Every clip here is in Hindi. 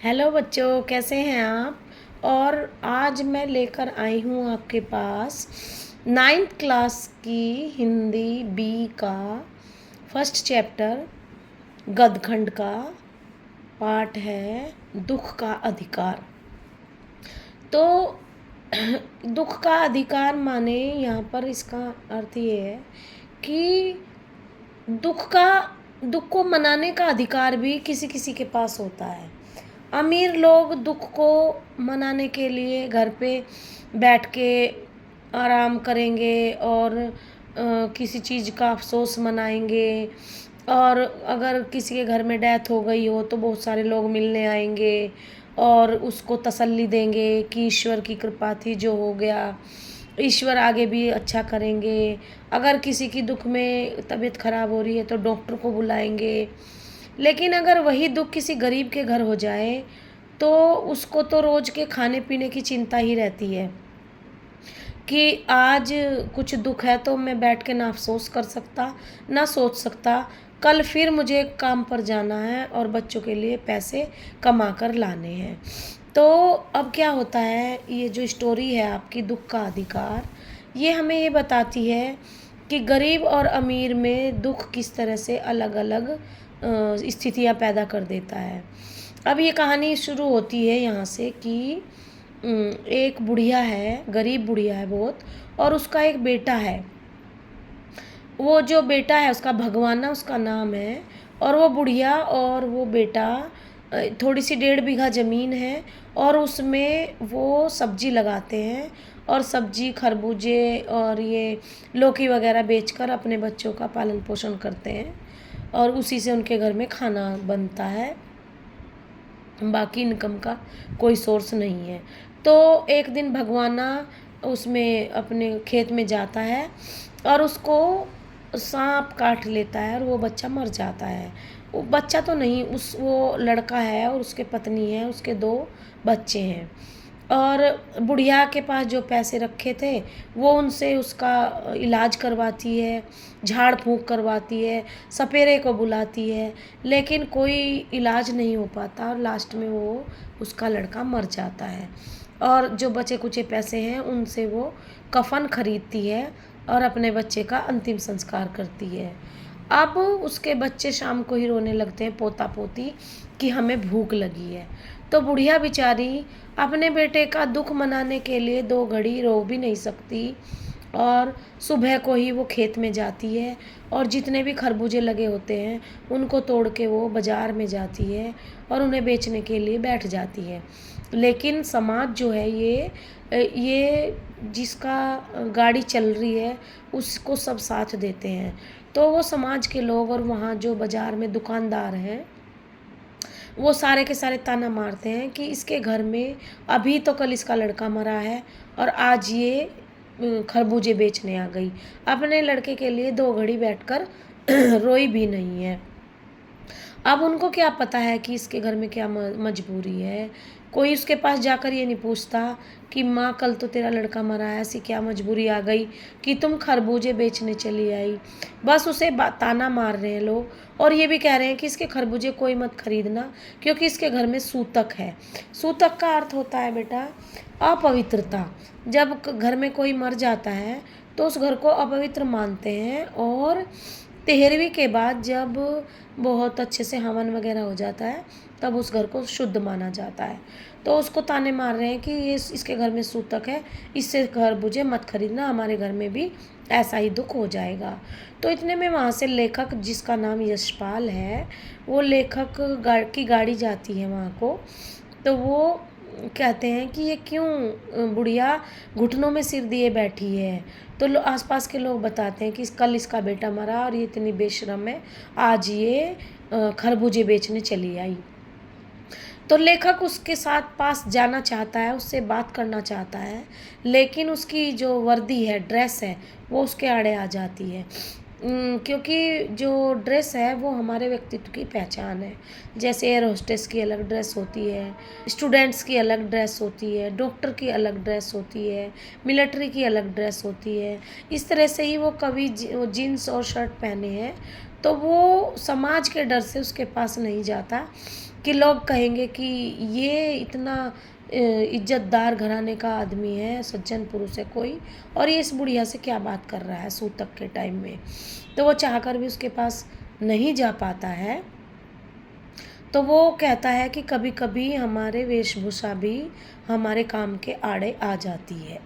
हेलो बच्चों, कैसे हैं आप। और आज मैं लेकर आई हूँ आपके पास नाइन्थ क्लास की हिंदी बी का फर्स्ट चैप्टर गदखंड का पाठ है दुख का अधिकार। तो दुख का अधिकार माने यहाँ पर इसका अर्थ ये है कि दुख को मनाने का अधिकार भी किसी किसी के पास होता है। अमीर लोग दुख को मनाने के लिए घर पे बैठ के आराम करेंगे और किसी चीज़ का अफसोस मनाएंगे। और अगर किसी के घर में डेथ हो गई हो तो बहुत सारे लोग मिलने आएंगे और उसको तसल्ली देंगे कि ईश्वर की कृपा थी, जो हो गया ईश्वर आगे भी अच्छा करेंगे। अगर किसी की दुख में तबीयत खराब हो रही है तो डॉक्टर को बुलाएंगे। लेकिन अगर वही दुख किसी गरीब के घर हो जाए तो उसको तो रोज़ के खाने पीने की चिंता ही रहती है कि आज कुछ दुख है तो मैं बैठ के ना अफसोस कर सकता, ना सोच सकता कल फिर मुझे काम पर जाना है और बच्चों के लिए पैसे कमा कर लाने हैं। तो अब क्या होता है, ये जो स्टोरी है आपकी दुख का अधिकार, ये हमें ये बताती है कि गरीब और अमीर में दुख किस तरह से अलग अलग स्थितियाँ पैदा कर देता है। अब ये कहानी शुरू होती है यहाँ से कि एक बुढ़िया है, गरीब बुढ़िया है बहुत, और उसका एक बेटा है। वो जो बेटा है उसका भगवाना उसका नाम है। और वो बुढ़िया और वो बेटा थोड़ी सी 1.5 बीघा ज़मीन है और उसमें वो सब्जी लगाते हैं और सब्जी खरबूजे और ये लौकी वगैरह बेचकर अपने बच्चों का पालन पोषण करते हैं और उसी से उनके घर में खाना बनता है। बाकी इनकम का कोई सोर्स नहीं है। तो एक दिन भगवाना उसमें अपने खेत में जाता है और उसको सांप काट लेता है और वो बच्चा मर जाता है। वो बच्चा तो नहीं, वो लड़का है और उसके पत्नी है, उसके 2 बच्चे हैं। और बुढ़िया के पास जो पैसे रखे थे वो उनसे उसका इलाज करवाती है, झाड़ फूँक करवाती है, सपेरे को बुलाती है, लेकिन कोई इलाज नहीं हो पाता और लास्ट में वो उसका लड़का मर जाता है। और जो बचे कुचे पैसे हैं उनसे वो कफन खरीदती है और अपने बच्चे का अंतिम संस्कार करती है। अब उसके बच्चे शाम को ही रोने लगते हैं, पोता पोती, कि हमें भूख लगी है। तो बुढ़िया बेचारी अपने बेटे का दुख मनाने के लिए 2 घड़ी रो भी नहीं सकती और सुबह को ही वो खेत में जाती है और जितने भी खरबूजे लगे होते हैं उनको तोड़ के वो बाज़ार में जाती है और उन्हें बेचने के लिए बैठ जाती है। लेकिन समाज जो है ये जिसका गाड़ी चल रही है उसको सब साथ देते हैं। तो वो समाज के लोग और वहाँ जो बाज़ार में दुकानदार हैं वो सारे के सारे ताना मारते हैं कि इसके घर में अभी तो कल इसका लड़का मरा है और आज ये खरबूजे बेचने आ गई। अपने लड़के के लिए 2 घड़ी बैठकर रोई भी नहीं है। अब उनको क्या पता है कि इसके घर में क्या मजबूरी है। कोई उसके पास जाकर ये नहीं पूछता कि माँ कल तो तेरा लड़का मरा है, ऐसी क्या मजबूरी आ गई कि तुम खरबूजे बेचने चली आई। बस उसे ताना मार रहे हैं लोग और ये भी कह रहे हैं कि इसके खरबूजे कोई मत खरीदना क्योंकि इसके घर में सूतक है। सूतक का अर्थ होता है बेटा अपवित्रता। जब घर में कोई मर जाता है तो उस घर को अपवित्र मानते हैं और 13वीं के बाद जब बहुत अच्छे से हवन वगैरह हो जाता है तब उस घर को शुद्ध माना जाता है। तो उसको ताने मार रहे हैं कि ये इसके घर में सूतक है, इससे खरबूजे मत खरीदना, हमारे घर में भी ऐसा ही दुख हो जाएगा। तो इतने में वहाँ से लेखक जिसका नाम यशपाल है, वो लेखक की गाड़ी जाती है वहाँ को। तो वो कहते हैं कि ये क्यों बुढ़िया घुटनों में सिर दिए बैठी है। तो आसपास के लोग बताते हैं कि कल इसका बेटा मरा और ये इतनी बेशर्म है, आज ये खरबूजे बेचने चली आई। तो लेखक उसके साथ पास जाना चाहता है, उससे बात करना चाहता है, लेकिन उसकी जो वर्दी है, ड्रेस है, वो उसके आड़े आ जाती है। क्योंकि जो ड्रेस है वो हमारे व्यक्तित्व की पहचान है। जैसे एयर होस्टेस की अलग ड्रेस होती है, स्टूडेंट्स की अलग ड्रेस होती है, डॉक्टर की अलग ड्रेस होती है, मिलिट्री की अलग ड्रेस होती है। इस तरह से ही वो कभी जीन्स और शर्ट पहने हैं तो वो समाज के डर से उसके पास नहीं जाता कि लोग कहेंगे कि ये इतना इज्जतदार घराने का आदमी है, सज्जन पुरुष है कोई, और ये इस बुढ़िया से क्या बात कर रहा है सूतक के टाइम में। तो वो चाहकर भी उसके पास नहीं जा पाता है। तो वो कहता है कि कभी कभी हमारे वेशभूषा भी हमारे काम के आड़े आ जाती है।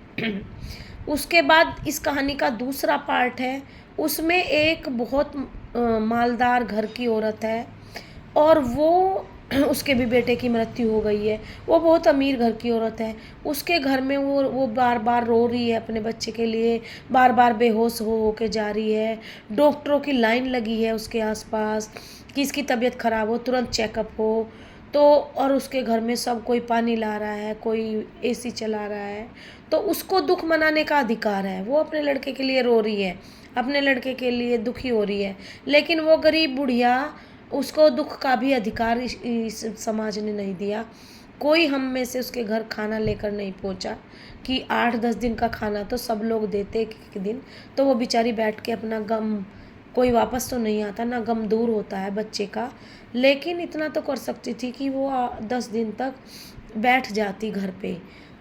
उसके बाद इस कहानी का दूसरा पार्ट है, उसमें एक बहुत मालदार घर की औरत है और वो उसके भी बेटे की मृत्यु हो गई है। वो बहुत अमीर घर की औरत है। उसके घर में वो बार बार रो रही है अपने बच्चे के लिए, बार बार बेहोश हो के जा रही है। डॉक्टरों की लाइन लगी है उसके आसपास कि इसकी तबीयत ख़राब हो तुरंत चेकअप हो। तो और उसके घर में सब कोई पानी ला रहा है, कोई एसी चला रहा है। तो उसको दुख मनाने का अधिकार है, वो अपने लड़के के लिए रो रही है, अपने लड़के के लिए दुखी हो रही है। लेकिन वो गरीब बुढ़िया, उसको दुख का भी अधिकार इस समाज ने नहीं दिया। कोई हम में से उसके घर खाना लेकर नहीं पहुंचा कि 8-10 दिन का खाना तो सब लोग देते एक एक दिन। तो वो बेचारी बैठ के अपना गम, कोई वापस तो नहीं आता ना, गम दूर होता है बच्चे का। लेकिन इतना तो कर सकती थी कि वो 10 दिन तक बैठ जाती घर पे।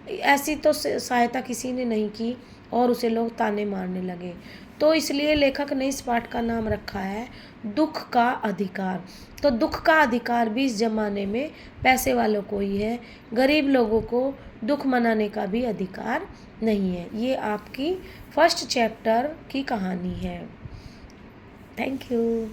ऐसी तो सहायता किसी ने नहीं की और उसे लोग ताने मारने लगे। तो इसलिए लेखक ने इस पाठ का नाम रखा है दुख का अधिकार। तो दुख का अधिकार भी इस जमाने में पैसे वालों को ही है, गरीब लोगों को दुख मनाने का भी अधिकार नहीं है। ये आपकी फर्स्ट चैप्टर की कहानी है। Thank you.